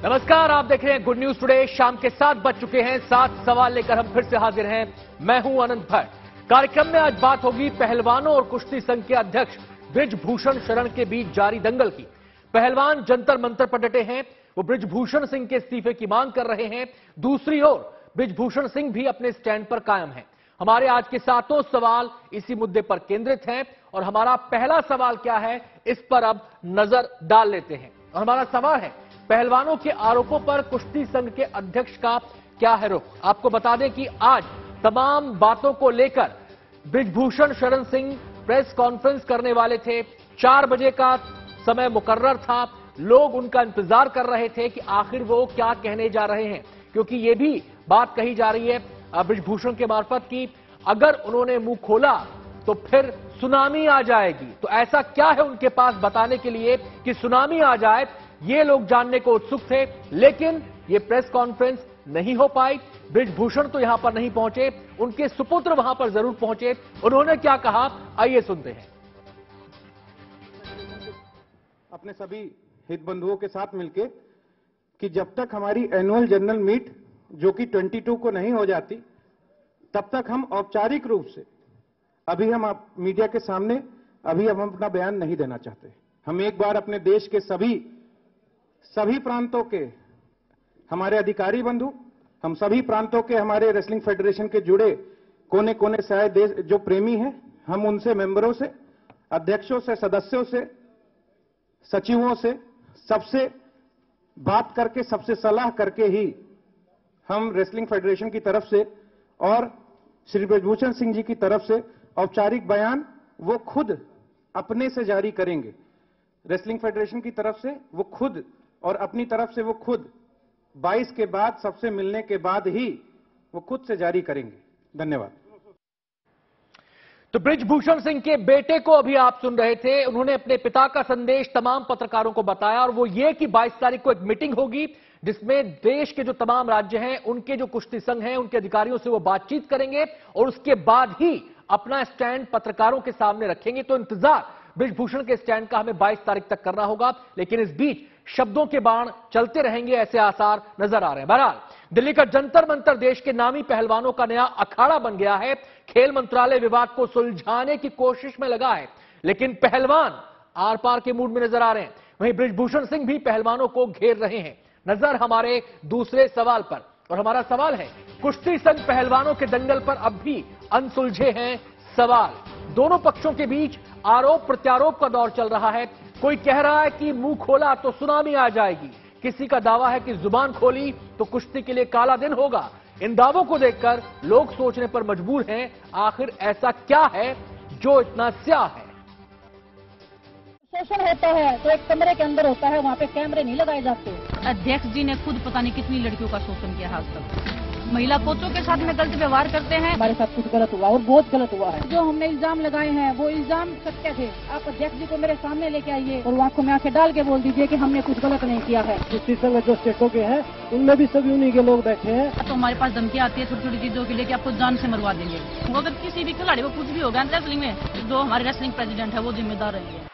नमस्कार, आप देख रहे हैं गुड न्यूज टुडे। शाम के 7 बज चुके हैं। 7 सवाल लेकर हम फिर से हाजिर हैं। मैं हूं अनंत भट्ट। कार्यक्रम में आज बात होगी पहलवानों और कुश्ती संघ के अध्यक्ष बृजभूषण शरण के बीच जारी दंगल की। पहलवान जंतर मंतर पर डटे हैं, वो बृजभूषण सिंह के इस्तीफे की मांग कर रहे हैं। दूसरी ओर बृजभूषण सिंह भी अपने स्टैंड पर कायम हैं। हमारे आज के 7 सवाल इसी मुद्दे पर केंद्रित हैं और हमारा पहला सवाल क्या है, इस पर अब नजर डाल लेते हैं। और हमारा सवाल है, पहलवानों के आरोपों पर कुश्ती संघ के अध्यक्ष का क्या है रुख। आपको बता दें कि आज तमाम बातों को लेकर बृजभूषण शरण सिंह प्रेस कॉन्फ्रेंस करने वाले थे। 4 बजे का समय मुकर्रर था। लोग उनका इंतजार कर रहे थे कि आखिर वो क्या कहने जा रहे हैं, क्योंकि ये भी बात कही जा रही है बृजभूषण के मार्फत कि अगर उन्होंने मुंह खोला तो फिर सुनामी आ जाएगी। तो ऐसा क्या है उनके पास बताने के लिए कि सुनामी आ जाए, ये लोग जानने को उत्सुक थे। लेकिन ये प्रेस कॉन्फ्रेंस नहीं हो पाई। बृजभूषण तो यहां पर नहीं पहुंचे, उनके सुपुत्र वहां पर जरूर पहुंचे। उन्होंने क्या कहा, आइए सुनते हैं। अपने सभी हित बंधुओं के साथ मिलकर कि जब तक हमारी एनुअल जनरल मीट जो कि 22 को नहीं हो जाती, तब तक हम औपचारिक रूप से अभी हम आप मीडिया के सामने अभी हम अपना बयान नहीं देना चाहते। हम एक बार अपने देश के सभी प्रांतों के हमारे अधिकारी बंधु, हम सभी प्रांतों के हमारे रेसलिंग फेडरेशन के जुड़े कोने कोने से आए देश जो प्रेमी हैं, हम उनसे मेंबरों से, अध्यक्षों से, सदस्यों से, सचिवों से, सबसे बात करके, सबसे सलाह करके ही हम रेसलिंग फेडरेशन की तरफ से और श्री बृजभूषण सिंह जी की तरफ से औपचारिक बयान वो खुद अपने से जारी करेंगे। रेसलिंग फेडरेशन की तरफ से वो खुद और अपनी तरफ से वो खुद 22 के बाद सबसे मिलने के बाद ही वो खुद से जारी करेंगे। धन्यवाद। तो बृजभूषण सिंह के बेटे को अभी आप सुन रहे थे। उन्होंने अपने पिता का संदेश तमाम पत्रकारों को बताया और वो ये कि 22 तारीख को एक मीटिंग होगी जिसमें देश के जो तमाम राज्य हैं, उनके जो कुश्ती संघ हैं, उनके अधिकारियों से वो बातचीत करेंगे और उसके बाद ही अपना स्टैंड पत्रकारों के सामने रखेंगे। तो इंतजार बृजभूषण के स्टैंड का हमें 22 तारीख तक करना होगा, लेकिन इस बीच शब्दों के बाण चलते रहेंगे, ऐसे आसार नजर आ रहे हैं। बहरहाल दिल्ली का जंतर मंतर देश के नामी पहलवानों का नया अखाड़ा बन गया है। खेल मंत्रालय विवाद को सुलझाने की कोशिश में लगा है, लेकिन पहलवान आर पार के मूड में नजर आ रहे हैं। वहीं बृजभूषण सिंह भी पहलवानों को घेर रहे हैं। नजर हमारे दूसरे सवाल पर, और हमारा सवाल है, कुश्ती संघ पहलवानों के दंगल पर अब भी अनसुलझे हैं सवाल। दोनों पक्षों के बीच आरोप प्रत्यारोप का दौर चल रहा है। कोई कह रहा है कि मुंह खोला तो सुनामी आ जाएगी, किसी का दावा है कि जुबान खोली तो कुश्ती के लिए काला दिन होगा। इन दावों को देखकर लोग सोचने पर मजबूर हैं, आखिर ऐसा क्या है जो इतना स्याह है। शोषण होता है तो एक कमरे के अंदर होता है, वहाँ पे कैमरे नहीं लगाए जाते। अध्यक्ष जी ने खुद पता नहीं कितनी लड़कियों का शोषण किया आज तक। महिला कोचों के साथ में गलत व्यवहार करते हैं। हमारे साथ कुछ गलत हुआ और बहुत गलत हुआ है। जो हमने इल्जाम लगाए हैं वो इल्जाम सत्य थे। आप अध्यक्ष जी को मेरे सामने लेके आइए और आंखों में आंखें डाल के बोल दीजिए कि हमने कुछ गलत नहीं किया है। कुश्ती संघ जो स्टेटों के हैं उनमें भी सभी उन्हीं के लोग बैठे हैं। तो हमारे पास धमकी आती है छोटी छोटी चीजों के लिए कि आपको जान से मरवा देंगे। अगर किसी भी खिलाड़ी को कुछ भी होगा रेसलिंग में, जो हमारे रेसलिंग प्रेसिडेंट है वो जिम्मेदार रहेंगे।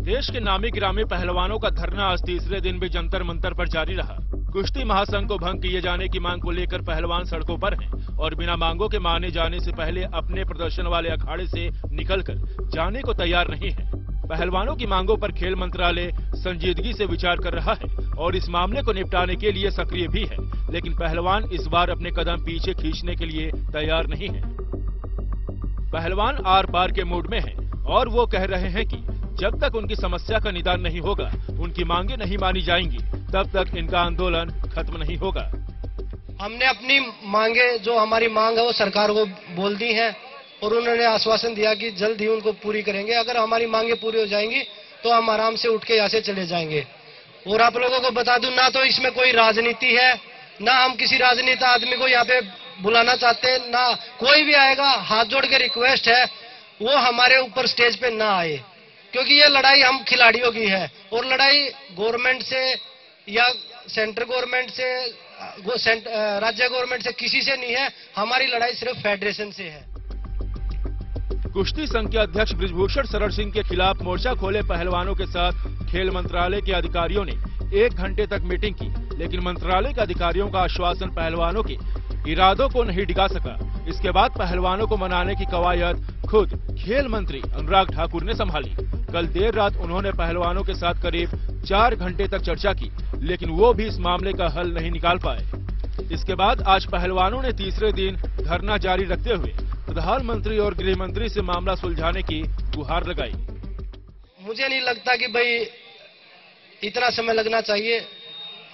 देश के नामी गिरामी पहलवानों का धरना आज तीसरे दिन भी जंतर मंतर पर जारी रहा। कुश्ती महासंघ को भंग किए जाने की मांग को लेकर पहलवान सड़कों पर हैं और बिना मांगों के माने जाने से पहले अपने प्रदर्शन वाले अखाड़े से निकलकर जाने को तैयार नहीं है। पहलवानों की मांगों पर खेल मंत्रालय संजीदगी से विचार कर रहा है और इस मामले को निपटाने के लिए सक्रिय भी है, लेकिन पहलवान इस बार अपने कदम पीछे खींचने के लिए तैयार नहीं है। पहलवान आर पार के मूड में है और वो कह रहे हैं कि जब तक उनकी समस्या का निदान नहीं होगा, उनकी मांगे नहीं मानी जाएंगी, तब तक इनका आंदोलन खत्म नहीं होगा। हमने अपनी मांगे, जो हमारी मांग है वो सरकार को बोल दी है और उन्होंने आश्वासन दिया कि जल्द ही उनको पूरी करेंगे। अगर हमारी मांगे पूरी हो जाएंगी तो हम आराम से उठ के यहाँ से चले जाएंगे। और आप लोगों को बता दूं, ना तो इसमें कोई राजनीति है, ना हम किसी राजनेता आदमी को यहाँ पे बुलाना चाहते, ना कोई भी आएगा। हाथ जोड़ के रिक्वेस्ट है वो हमारे ऊपर स्टेज पे ना आए, क्योंकि ये लड़ाई हम खिलाड़ियों की है और लड़ाई गवर्नमेंट से या सेंट्रल गवर्नमेंट से, राज्य गवर्नमेंट से किसी से नहीं है। हमारी लड़ाई सिर्फ फेडरेशन से है। कुश्ती संघ के अध्यक्ष बृजभूषण शरण सिंह के खिलाफ मोर्चा खोले पहलवानों के साथ खेल मंत्रालय के अधिकारियों ने 1 घंटे तक मीटिंग की, लेकिन मंत्रालय के अधिकारियों का आश्वासन पहलवानों के इरादों को नहीं डिगा सका। इसके बाद पहलवानों को मनाने की कवायद खुद खेल मंत्री अनुराग ठाकुर ने संभाली। कल देर रात उन्होंने पहलवानों के साथ करीब 4 घंटे तक चर्चा की, लेकिन वो भी इस मामले का हल नहीं निकाल पाए। इसके बाद आज पहलवानों ने तीसरे दिन धरना जारी रखते हुए प्रधानमंत्री और गृह मंत्री से मामला सुलझाने की गुहार लगाई। मुझे नहीं लगता कि भाई इतना समय लगना चाहिए।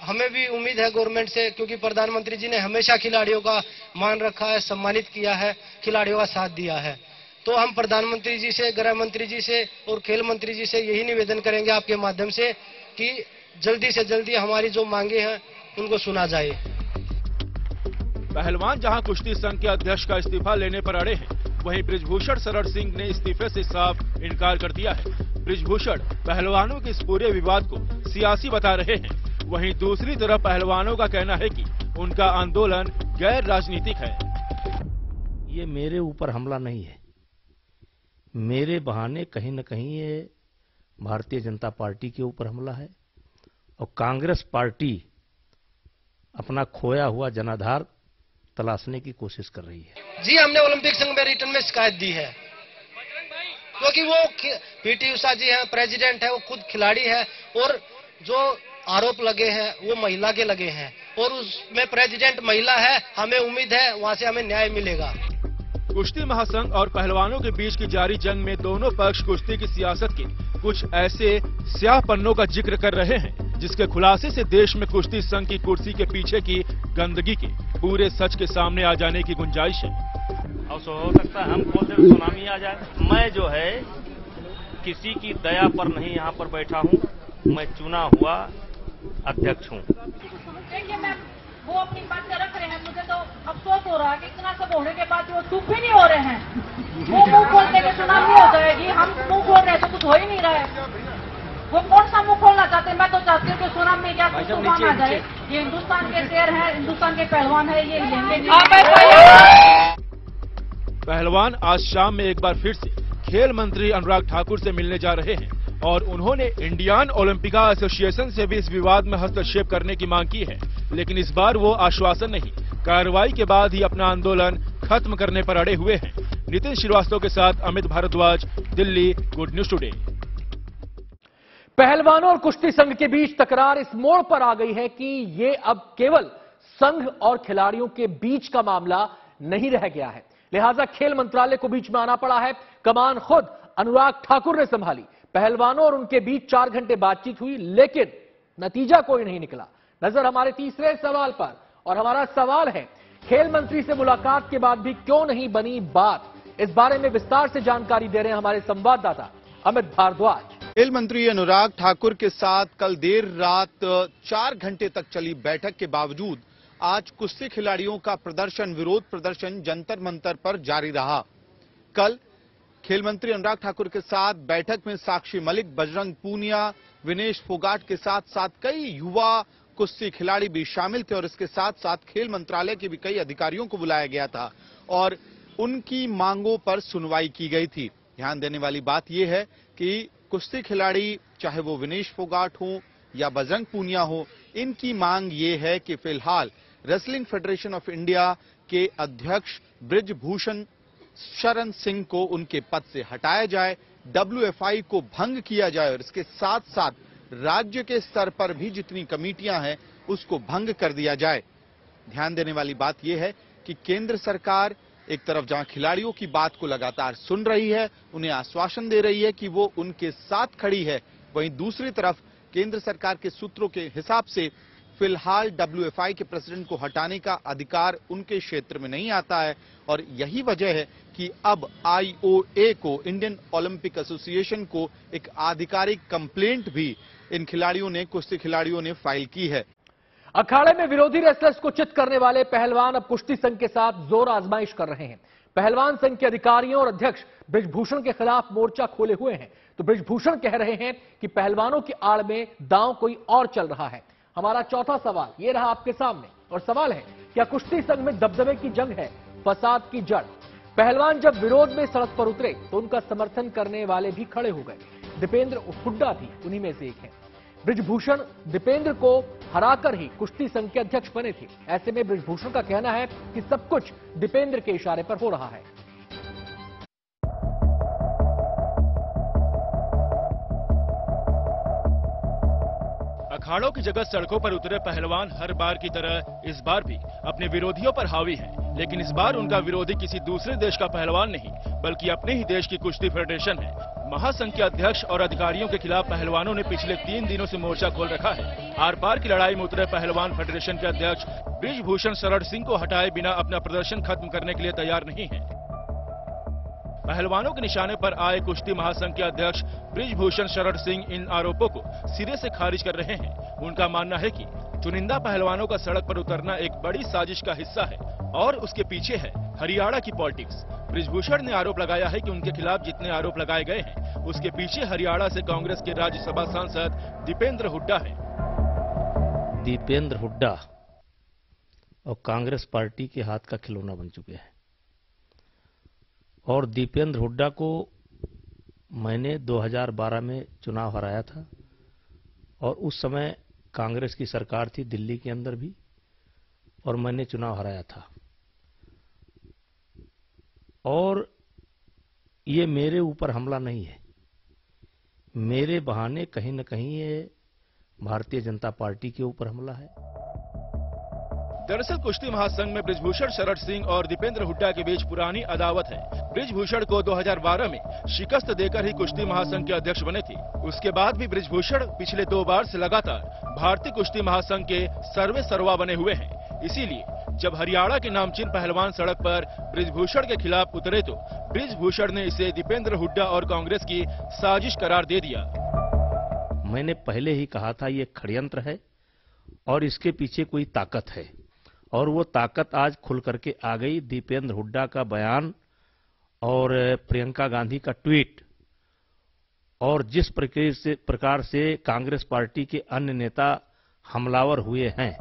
हमें भी उम्मीद है गवर्नमेंट से, क्योंकि प्रधानमंत्री जी ने हमेशा खिलाड़ियों का मान रखा है, सम्मानित किया है, खिलाड़ियों का साथ दिया है। तो हम प्रधानमंत्री जी से, गृह मंत्री जी से और खेल मंत्री जी से यही निवेदन करेंगे आपके माध्यम से कि जल्दी से जल्दी हमारी जो मांगे हैं उनको सुना जाए। पहलवान जहां कुश्ती संघ के अध्यक्ष का इस्तीफा लेने पर अड़े हैं, वहीं बृजभूषण शरण सिंह ने इस्तीफे से साफ इनकार कर दिया है। बृजभूषण पहलवानों के इस पूरे विवाद को सियासी बता रहे हैं। वहीं दूसरी तरफ पहलवानों का कहना है कि उनका आंदोलन गैर राजनीतिक है। ये मेरे ऊपर हमला नहीं है, मेरे बहाने कहीं न कहीं ये भारतीय जनता पार्टी के ऊपर हमला है और कांग्रेस पार्टी अपना खोया हुआ जनाधार तलाशने की कोशिश कर रही है। जी, हमने ओलंपिक संघ में रिटर्न में शिकायत दी है, क्योंकि वो पीटी उषा जी हैं, प्रेसिडेंट है, वो खुद खिलाड़ी है और जो आरोप लगे हैं वो महिला के लगे हैं और उसमें प्रेसिडेंट महिला है। हमें उम्मीद है वहां से हमें न्याय मिलेगा। कुश्ती महासंघ और पहलवानों के बीच की जारी जंग में दोनों पक्ष कुश्ती की सियासत के कुछ ऐसे स्याह पन्नों का जिक्र कर रहे हैं जिसके खुलासे से देश में कुश्ती संघ की कुर्सी के पीछे की गंदगी के पूरे सच के सामने आ जाने की गुंजाइश है। और हो सकता है हम कौन से सुनामी आ जाए। मैं जो है किसी की दया पर नहीं यहाँ पर बैठा हूँ, मैं चुना हुआ अध्यक्ष हूँ। देखिए मैम, वो अपनी बात कर रख रहे हैं, मुझे तो अफसोस हो रहा है कि इतना सब होने के बाद वो चुप भी नहीं हो रहे हैं। वो मुंह खोलने के सुनामी हो जाएगी, हम मुंह खोल रहे हैं तो कुछ हो ही नहीं रहा है। वो कौन सा मुंह खोलना चाहते हैं? मैं तो चाहती हूँ कि सुनामी क्या कुछ तूफान आ जाए। ये हिंदुस्तान के शेर हैं, हिंदुस्तान के पहलवान है, ये हिलेंगे। पहलवान आज शाम में एक बार फिर से खेल मंत्री अनुराग ठाकुर से मिलने जा रहे हैं और उन्होंने इंडियन ओलंपिका एसोसिएशन से भी इस विवाद में हस्तक्षेप करने की मांग की है, लेकिन इस बार वो आश्वासन नहीं, कार्रवाई के बाद ही अपना आंदोलन खत्म करने पर अड़े हुए हैं। नितिन श्रीवास्तव के साथ Amit Bhardwaj, Delhi, good news today. पहलवानों और कुश्ती संघ के बीच तकरार इस मोड़ पर आ गई है कि ये अब केवल संघ और खिलाड़ियों के बीच का मामला नहीं रह गया है, लिहाजा खेल मंत्रालय को बीच में आना पड़ा है। कमान खुद अनुराग ठाकुर ने संभाली। पहलवानों और उनके बीच 4 घंटे बातचीत हुई, लेकिन नतीजा कोई नहीं निकला। नजर हमारे तीसरे सवाल पर, और हमारा सवाल है, खेल मंत्री से मुलाकात के बाद भी क्यों नहीं बनी बात? इस बारे में विस्तार से जानकारी दे रहे हैं हमारे संवाददाता अमित भारद्वाज। खेल मंत्री अनुराग ठाकुर के साथ कल देर रात 4 घंटे तक चली बैठक के बावजूद आज कुश्ती खिलाड़ियों का प्रदर्शन, विरोध प्रदर्शन जंतर मंतर पर जारी रहा। कल खेल मंत्री अनुराग ठाकुर के साथ बैठक में साक्षी मलिक, बजरंग पूनिया, विनेश फोगाट के साथ साथ कई युवा कुश्ती खिलाड़ी भी शामिल थे और इसके साथ साथ खेल मंत्रालय के भी कई अधिकारियों को बुलाया गया था और उनकी मांगों पर सुनवाई की गई थी। ध्यान देने वाली बात यह है कि कुश्ती खिलाड़ी, चाहे वो विनेश फोगाट हो या बजरंग पूनिया हो, इनकी मांग ये है कि फिलहाल रेसलिंग फेडरेशन ऑफ इंडिया के अध्यक्ष बृजभूषण शरण सिंह को उनके पद से हटाया जाए, WFI को भंग किया जाए और इसके साथ साथ राज्य के स्तर पर भी जितनी कमेटियां हैं उसको भंग कर दिया जाए। ध्यान देने वाली बात यह है कि केंद्र सरकार एक तरफ जहां खिलाड़ियों की बात को लगातार सुन रही है, उन्हें आश्वासन दे रही है कि वो उनके साथ खड़ी है, वहीं दूसरी तरफ केंद्र सरकार के सूत्रों के हिसाब से फिलहाल WFI के प्रेसिडेंट को हटाने का अधिकार उनके क्षेत्र में नहीं आता है और यही वजह है कि अब IOA को, इंडियन ओलंपिक एसोसिएशन को एक आधिकारिक कंप्लेंट भी इन खिलाड़ियों ने, कुश्ती खिलाड़ियों ने फाइल की है। अखाड़े में विरोधी रेसलर्स को चित करने वाले पहलवान अब कुश्ती संघ के साथ जोर आजमाइश कर रहे हैं। पहलवान संघ के अधिकारियों और अध्यक्ष बृजभूषण के खिलाफ मोर्चा खोले हुए हैं, तो बृजभूषण कह रहे हैं कि पहलवानों की आड़ में दांव कोई और चल रहा है। हमारा चौथा सवाल ये रहा आपके सामने, और सवाल है, क्या कुश्ती संघ में दबदबे की जंग है, फसाद की जड़? पहलवान जब विरोध में सड़क पर उतरे तो उनका समर्थन करने वाले भी खड़े हो गए। दीपेंद्र हुड्डा भी उन्हीं में से एक है। बृजभूषण दीपेंद्र को हराकर ही कुश्ती संघ के अध्यक्ष बने थे। ऐसे में बृजभूषण का कहना है कि सब कुछ दीपेंद्र के इशारे पर हो रहा है। अखाड़ों की जगह सड़कों पर उतरे पहलवान हर बार की तरह इस बार भी अपने विरोधियों पर हावी हैं। लेकिन इस बार उनका विरोधी किसी दूसरे देश का पहलवान नहीं बल्कि अपने ही देश की कुश्ती फेडरेशन है। महासंघ के अध्यक्ष और अधिकारियों के खिलाफ पहलवानों ने पिछले 3 दिनों से मोर्चा खोल रखा है। आर पार की लड़ाई में उतरे पहलवान फेडरेशन के अध्यक्ष बृजभूषण शरण सिंह को हटाए बिना अपना प्रदर्शन खत्म करने के लिए तैयार नहीं है। पहलवानों के निशाने पर आए कुश्ती महासंघ के अध्यक्ष बृजभूषण शरण सिंह इन आरोपों को सिरे से खारिज कर रहे हैं। उनका मानना है कि चुनिंदा पहलवानों का सड़क पर उतरना एक बड़ी साजिश का हिस्सा है और उसके पीछे है हरियाणा की पॉलिटिक्स। बृजभूषण ने आरोप लगाया है कि उनके खिलाफ जितने आरोप लगाए गए हैं उसके पीछे हरियाणा से कांग्रेस के राज्यसभा सांसद दीपेंद्र हुड्डा है। दीपेंद्र हुड्डा और कांग्रेस पार्टी के हाथ का खिलौना बन चुके हैं और दीपेंद्र हुड्डा को मैंने 2012 में चुनाव हराया था और उस समय कांग्रेस की सरकार थी दिल्ली के अंदर भी और मैंने चुनाव हराया था। और ये मेरे ऊपर हमला नहीं है, मेरे बहाने कहीं न कहीं ये भारतीय जनता पार्टी के ऊपर हमला है। दरअसल कुश्ती महासंघ में बृजभूषण शरण सिंह और दीपेंद्र हुड्डा के बीच पुरानी अदावत है। बृजभूषण को 2012 में शिकस्त देकर ही कुश्ती महासंघ के अध्यक्ष बने थे। उसके बाद भी बृजभूषण पिछले 2 बार से लगातार भारतीय कुश्ती महासंघ के सर्वे सर्वा बने हुए हैं। इसीलिए जब हरियाणा के नामचीन पहलवान सड़क पर बृजभूषण के खिलाफ उतरे तो बृजभूषण ने इसे दीपेंद्र हुड्डा और कांग्रेस की साजिश करार दे दिया। मैंने पहले ही कहा था ये षड्यंत्र है और इसके पीछे कोई ताकत है और वो ताकत आज खुल करके आ गई। दीपेंद्र हुड्डा का बयान और प्रियंका गांधी का ट्वीट और जिस प्रकार से कांग्रेस पार्टी के अन्य नेता हमलावर हुए हैं।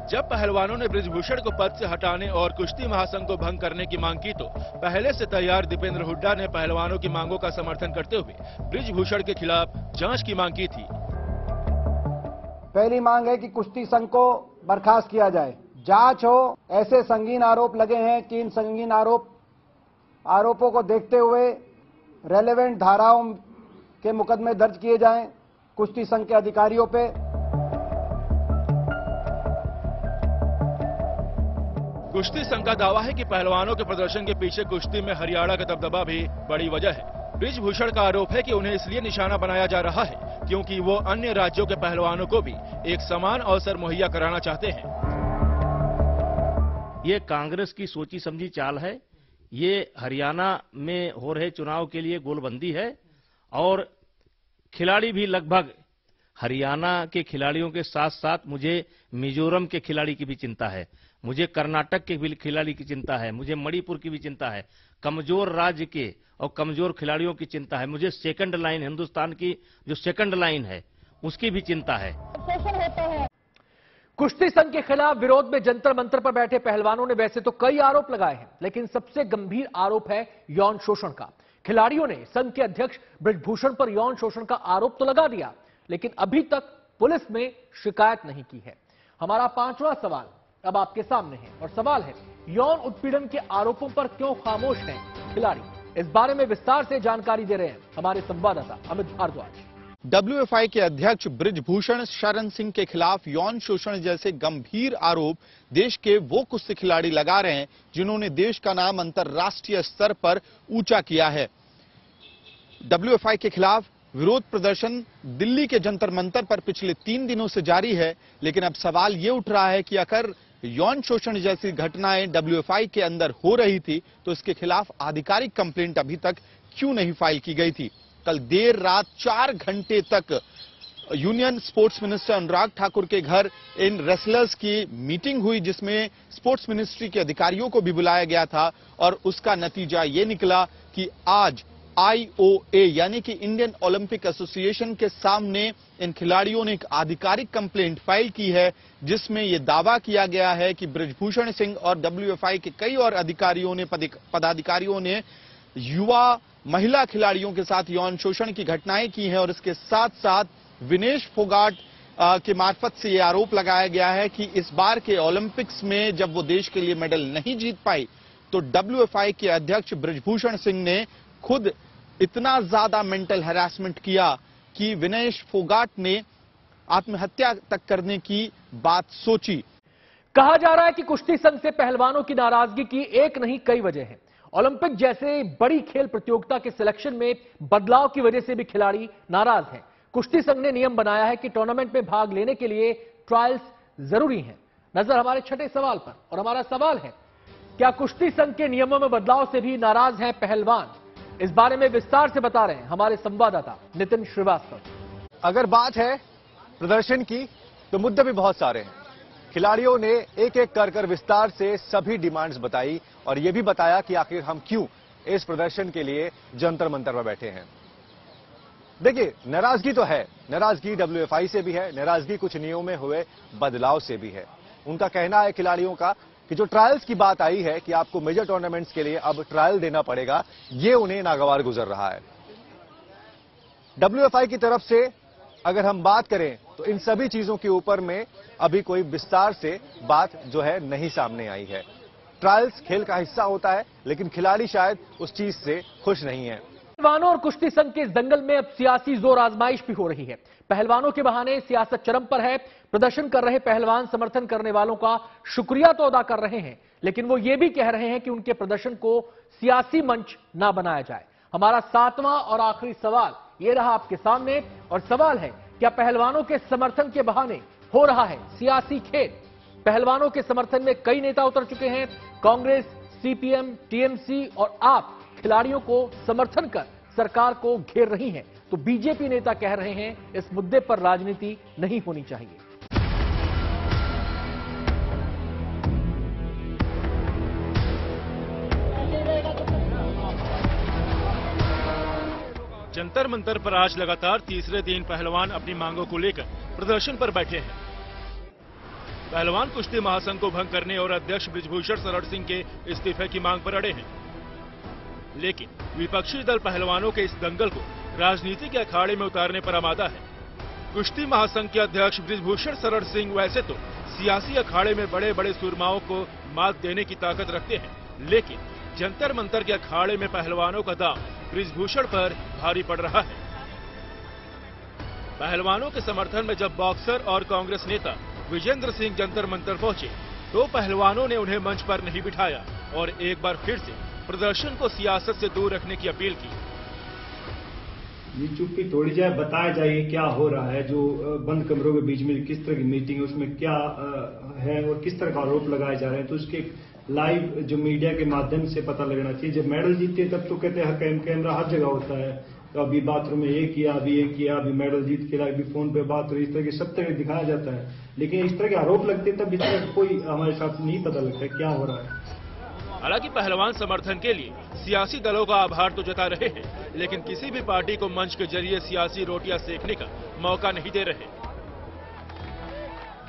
जब पहलवानों ने बृजभूषण को पद से हटाने और कुश्ती महासंघ को भंग करने की मांग की तो पहले से तैयार दीपेंद्र हुड्डा ने पहलवानों की मांगों का समर्थन करते हुए बृजभूषण के खिलाफ जांच की मांग की थी। पहली मांग है कि कुश्ती संघ को बर्खास्त किया जाए, जांच हो। ऐसे संगीन आरोप लगे हैं कि इन संगीन आरोपों को देखते हुए रेलेवेंट धाराओं के मुकदमे दर्ज किए जाएं कुश्ती संघ के अधिकारियों पे। कुश्ती संघ का दावा है कि पहलवानों के प्रदर्शन के पीछे कुश्ती में हरियाणा का दबदबा भी बड़ी वजह है। बृजभूषण का आरोप है कि उन्हें इसलिए निशाना बनाया जा रहा है क्योंकि वो अन्य राज्यों के पहलवानों को भी एक समान अवसर मुहैया कराना चाहते हैं। ये कांग्रेस की सोची समझी चाल है। ये हरियाणा में हो रहे चुनाव के लिए गोलबंदी है और खिलाड़ी भी लगभग हरियाणा के खिलाड़ियों के साथ साथ मुझे मिजोरम के खिलाड़ी की भी चिंता है, मुझे कर्नाटक के भी खिलाड़ी की चिंता है, मुझे मणिपुर की भी चिंता है, कमजोर राज्य के और कमजोर खिलाड़ियों की चिंता है, मुझे सेकंड लाइन हिंदुस्तान की जो सेकंड लाइन है उसकी भी चिंता है। कुश्ती संघ के खिलाफ विरोध में जंतर मंतर पर बैठे पहलवानों ने वैसे तो कई आरोप लगाए हैं लेकिन सबसे गंभीर आरोप है यौन शोषण का। खिलाड़ियों ने संघ के अध्यक्ष बृजभूषण पर यौन शोषण का आरोप तो लगा दिया लेकिन अभी तक पुलिस में शिकायत नहीं की है। हमारा 5वां सवाल अब आपके सामने है और सवाल है यौन उत्पीड़न के आरोपों पर क्यों खामोश हैं खिलाड़ी। इस बारे में विस्तार से जानकारी दे रहे हैं हमारे संवाददाता अमित भारद्वाज। WFI के अध्यक्ष बृजभूषण शरण सिंह के खिलाफ यौन शोषण जैसे गंभीर आरोप देश के वो कुश्ती खिलाड़ी लगा रहे हैं जिन्होंने देश का नाम अंतर्राष्ट्रीय स्तर पर ऊंचा किया है। WFI के खिलाफ विरोध प्रदर्शन दिल्ली के जंतर मंतर पर पिछले 3 दिनों से जारी है, लेकिन अब सवाल ये उठ रहा है कि अगर यौन शोषण जैसी घटनाएं WFI के अंदर हो रही थी तो इसके खिलाफ आधिकारिक कंप्लेंट अभी तक क्यों नहीं फाइल की गई थी। कल देर रात 4 घंटे तक union sports minister Anurag Thakur के घर इन रेसलर्स की मीटिंग हुई जिसमें स्पोर्ट्स मिनिस्ट्री के अधिकारियों को भी बुलाया गया था और उसका नतीजा ये निकला कि आज IOA यानी कि इंडियन ओलंपिक एसोसिएशन के सामने इन खिलाड़ियों ने एक आधिकारिक कंप्लेंट फाइल की है, जिसमें यह दावा किया गया है कि बृजभूषण सिंह और WFI के कई और अधिकारियों ने पदाधिकारियों ने युवा महिला खिलाड़ियों के साथ यौन शोषण की घटनाएं की हैं और इसके साथ साथ विनेश फोगाट के मार्फत से यह आरोप लगाया गया है कि इस बार के ओलंपिक्स में जब वो देश के लिए मेडल नहीं जीत पाई तो WFI के अध्यक्ष बृजभूषण सिंह ने खुद इतना ज्यादा मेंटल हैरासमेंट किया कि विनेश फोगाट ने आत्महत्या तक करने की बात सोची। कहा जा रहा है कि कुश्ती संघ से पहलवानों की नाराजगी की एक नहीं कई वजह हैं। ओलंपिक जैसे बड़ी खेल प्रतियोगिता के सिलेक्शन में बदलाव की वजह से भी खिलाड़ी नाराज हैं। कुश्ती संघ ने नियम बनाया है कि टूर्नामेंट में भाग लेने के लिए ट्रायल्स जरूरी हैं। नजर हमारे छठे सवाल पर, और हमारा सवाल है, क्या कुश्ती संघ के नियमों में बदलाव से भी नाराज हैं पहलवान? इस बारे में विस्तार से बता रहे हैं हमारे संवाददाता नितिन श्रीवास्तव। अगर बात है प्रदर्शन की तो मुद्दे भी बहुत सारे हैं। खिलाड़ियों ने एक एक कर विस्तार से सभी डिमांड्स बताई और यह भी बताया कि आखिर हम क्यों इस प्रदर्शन के लिए जंतर मंतर पर बैठे हैं। देखिए, नाराजगी तो है, नाराजगी WFI से भी है, नाराजगी कुछ नियमों में हुए बदलाव से भी है। उनका कहना है खिलाड़ियों का कि जो ट्रायल्स की बात आई है कि आपको मेजर टूर्नामेंट्स के लिए अब ट्रायल देना पड़ेगा, ये उन्हें नागवार गुजर रहा है। WFI की तरफ से अगर हम बात करें तो इन सभी चीजों के ऊपर में अभी कोई विस्तार से बात जो है नहीं सामने आई है। ट्रायल्स खेल का हिस्सा होता है, लेकिन खिलाड़ी शायद उस चीज से खुश नहीं है। पहलवानों और कुश्ती संघ के इस दंगल में अब सियासी जोर आजमाइश भी हो रही है। पहलवानों के बहाने सियासत चरम पर है। प्रदर्शन कर रहे पहलवान समर्थन करने वालों का शुक्रिया तो अदा कर रहे हैं, लेकिन वो ये भी कह रहे हैं कि उनके प्रदर्शन को सियासी मंच ना बनाया जाए। हमारा सातवां और आखिरी सवाल ये रहा आपके सामने, और सवाल है, क्या पहलवानों के समर्थन के बहाने हो रहा है सियासी खेल? पहलवानों के समर्थन में कई नेता उतर चुके हैं। कांग्रेस, CPM, TMC और आप खिलाड़ियों को समर्थन कर सरकार को घेर रही हैं, तो बीजेपी नेता कह रहे हैं इस मुद्दे पर राजनीति नहीं होनी चाहिए। जंतर मंतर पर आज लगातार तीसरे दिन पहलवान अपनी मांगों को लेकर प्रदर्शन पर बैठे हैं। पहलवान कुश्ती महासंघ को भंग करने और अध्यक्ष बृजभूषण शरण सिंह के इस्तीफे की मांग पर अड़े हैं, लेकिन विपक्षी दल पहलवानों के इस दंगल को राजनीति के अखाड़े में उतारने पर आमादा है। कुश्ती महासंघ के अध्यक्ष बृजभूषण शरण सिंह वैसे तो सियासी अखाड़े में बड़े बड़े सुरमाओं को मात देने की ताकत रखते हैं, लेकिन जंतर मंतर के अखाड़े में पहलवानों का दांव बृजभूषण पर भारी पड़ रहा है। पहलवानों के समर्थन में जब बॉक्सर और कांग्रेस नेता विजेंद्र सिंह जंतर मंतर पहुंचे तो पहलवानों ने उन्हें मंच पर नहीं बिठाया और एक बार फिर से प्रदर्शन को सियासत से दूर रखने की अपील की। ये चुप्पी तोड़ी जाए, बताया जाए क्या हो रहा है। जो बंद कमरों के बीच में किस तरह की मीटिंग है, उसमें क्या है और किस तरह का आरोप लगाए जा रहे हैं, तो उसके लाइव जो मीडिया के माध्यम से पता लगना चाहिए। जब मेडल जीतते हैं तब तो कहते हैं कैमरा हर जगह होता है, तो अभी बाथरूम में ये किया, अभी मेडल जीत के अभी फोन पे बात हो, इस तरह की सब तरह दिखाया जाता है। लेकिन इस तरह के आरोप लगते हैं तब इस तरह कोई हमारे साथ नहीं पता लगता है क्या हो रहा है। हालांकि पहलवान समर्थन के लिए सियासी दलों का आभार तो जता रहे हैं, लेकिन किसी भी पार्टी को मंच के जरिए सियासी रोटियां सेकने का मौका नहीं दे रहे।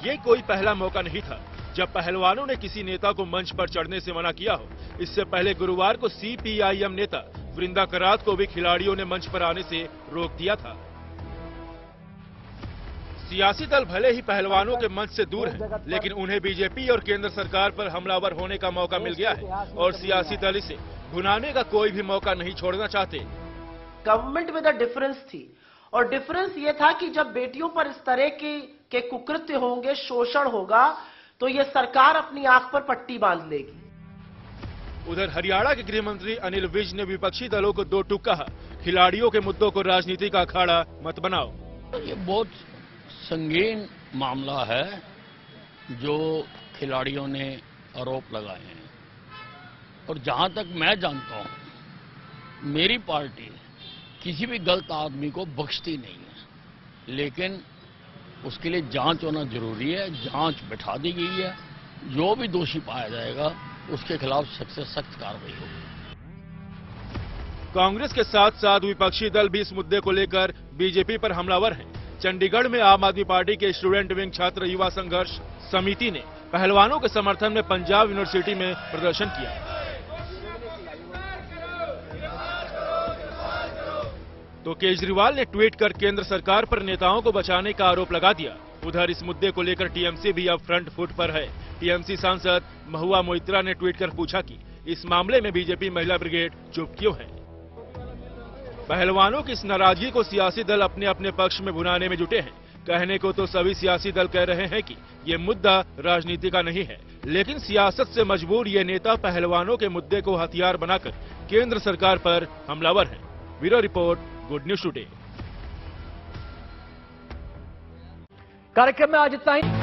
ये कोई पहला मौका नहीं था जब पहलवानों ने किसी नेता को मंच पर चढ़ने से मना किया हो। इससे पहले गुरुवार को CPIM नेता वृंदा करात को भी खिलाड़ियों ने मंच पर आने से रोक दिया था। सियासी दल भले ही पहलवानों के मंच से दूर हैं, लेकिन उन्हें बीजेपी और केंद्र सरकार पर हमलावर होने का मौका मिल गया है और सियासी दल इसे भुनाने का कोई भी मौका नहीं छोड़ना चाहते। गवर्नमेंट में द डिफरेंस थी, और डिफरेंस ये था कि जब बेटियों पर इस तरह के कुकृत्य होंगे, शोषण होगा, तो ये सरकार अपनी आंख पर पट्टी बांध लेगी। उधर हरियाणा के गृह मंत्री अनिल विज ने विपक्षी दलों को दो टूक कहा, खिलाड़ियों के मुद्दों को राजनीति का अखाड़ा मत बनाओ। ये बहुत संगीन मामला है जो खिलाड़ियों ने आरोप लगाए हैं, और जहां तक मैं जानता हूं मेरी पार्टी किसी भी गलत आदमी को बख्शती नहीं है, लेकिन उसके लिए जांच होना जरूरी है। जांच बैठा दी गई है, जो भी दोषी पाया जाएगा उसके खिलाफ सख्त से सख्त कार्रवाई होगी। कांग्रेस के साथ साथ विपक्षी दल भी इस मुद्दे को लेकर बीजेपी पर हमलावर हैं। चंडीगढ़ में आम आदमी पार्टी के स्टूडेंट विंग छात्र युवा संघर्ष समिति ने पहलवानों के समर्थन में पंजाब यूनिवर्सिटी में प्रदर्शन किया। तो केजरीवाल ने ट्वीट कर केंद्र सरकार पर नेताओं को बचाने का आरोप लगा दिया। उधर इस मुद्दे को लेकर टीएमसी भी अब फ्रंट फुट पर है। टीएमसी सांसद महुआ मोइत्रा ने ट्वीट कर पूछा कि इस मामले में बीजेपी महिला ब्रिगेड चुप क्यों है। पहलवानों की इस नाराजगी को सियासी दल अपने अपने पक्ष में भुनाने में जुटे हैं। कहने को तो सभी सियासी दल कह रहे हैं कि ये मुद्दा राजनीति का नहीं है, लेकिन सियासत से मजबूर ये नेता पहलवानों के मुद्दे को हथियार बनाकर केंद्र सरकार पर हमलावर हैं। Bureau report, good news today. कार्यक्रम में आज इतना ही।